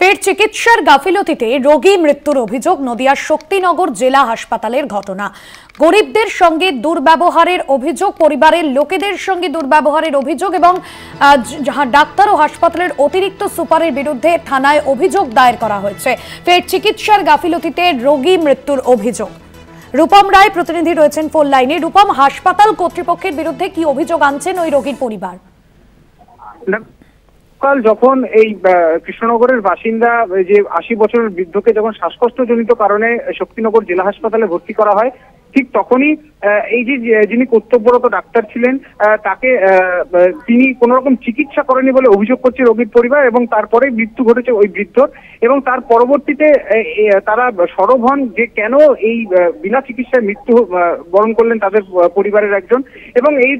ফের চিকিৎসার গাফিলতিতে রোগী মৃত্যুর অভিযোগ। নদিয়ার শক্তিনগর জেলা হাসপাতালের ঘটনা। গরিবদের সঙ্গে দুর্ব্যবহারের অভিযোগ, পরিবারের লোকেদের সঙ্গে দুর্ব্যবহারের অভিযোগ এবং ডাক্তার ও হাসপাতালের অতিরিক্ত সুপারের বিরুদ্ধে থানায় অভিযোগ দায়ের করা হয়েছে। ফের চিকিৎসার গাফিলতিতে রোগী মৃত্যুর অভিযোগ। রূপম রায় প্রতিনিধি রয়েছেন ফোন লাইনে। রূপম, হাসপাতাল কর্তৃপক্ষের বিরুদ্ধে কি অভিযোগ আনছেন ওই রোগীর পরিবার? যখন এই কৃষ্ণনগরের বাসিন্দা যে 80 বছরের বৃদ্ধকে যখন শ্বাসকষ্টজনিত কারণে শক্তিনগর জেলা হাসপাতালে ভর্তি করা হয়, ঠিক তখনই এই যে যিনি কর্তব্যরত ডাক্তার ছিলেন তাকে তিনি কোনো রকম চিকিৎসা করেনি বলে অভিযোগ করছে রোগীর পরিবার, এবং তারপরে মৃত্যু ঘটেছে ওই বৃদ্ধর। এবং তার পরবর্তীতে তারা সরব হন যে কেন এই বিনা চিকিৎসায় মৃত্যু বরণ করলেন তাদের পরিবারের একজন। এবং এই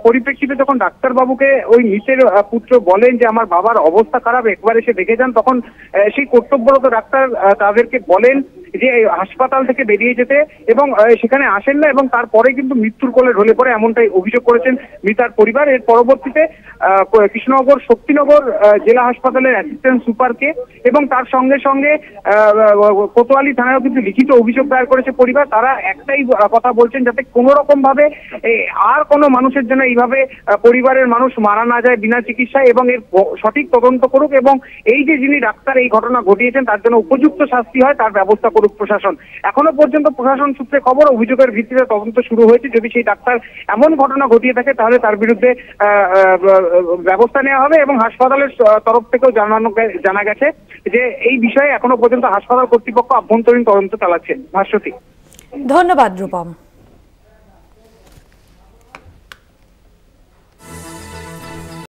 পরিপ্রেক্ষিতে যখন ডাক্তারবাবুকে ওই মৃতের পুত্র বলেন যে আমার বাবার অবস্থা খারাপ, একবার এসে দেখে যান, তখন সেই কর্তব্যরত ডাক্তার তাদেরকে বলেন যে হাসপাতাল থেকে বেরিয়ে যেতে, এবং সেখানে আসেন না, এবং তারপরে কিন্তু মৃত্যুর কোলে ঢলে পড়ে, এমনটাই অভিযোগ করেছেন মৃতার পরিবার। এর পরবর্তীতে কৃষ্ণনগর শক্তিনগর জেলা হাসপাতালের অ্যাসিস্ট্যান্ট সুপারকে এবং তার সঙ্গে সঙ্গে কোতোয়ালি থানায়ও কিন্তু লিখিত অভিযোগ দায়ের করেছে পরিবার। তারা একটাই কথা বলছেন, যাতে কোনো রকম ভাবে আর কোনো মানুষের জন্য এইভাবে পরিবারের মানুষ মারা না যায় বিনা চিকিৎসায়, এবং এর সঠিক তদন্ত করুক, এবং এই যে যিনি ডাক্তার এই ঘটনা ঘটিয়েছেন তার জন্য উপযুক্ত শাস্তি হয় তার ব্যবস্থা করুক প্রশাসন। এখনো পর্যন্ত প্রশাসন সূত্রে খবর, অভিযোগের ভিত্তিতে তদন্ত শুরু হয়েছে। যদি সেই ডাক্তার এমন ঘটনা ঘটিয়ে থাকে তাহলে তার বিরুদ্ধে ব্যবস্থা নেওয়া হবে, এবং হাসপাতালের তরফ থেকেও জানা গেছে যে এই বিষয়ে এখনো পর্যন্ত হাসপাতাল কর্তৃপক্ষ আভ্যন্তরীণ তদন্ত চালাচ্ছে। ভাস্বতী, ধন্যবাদ রূপম।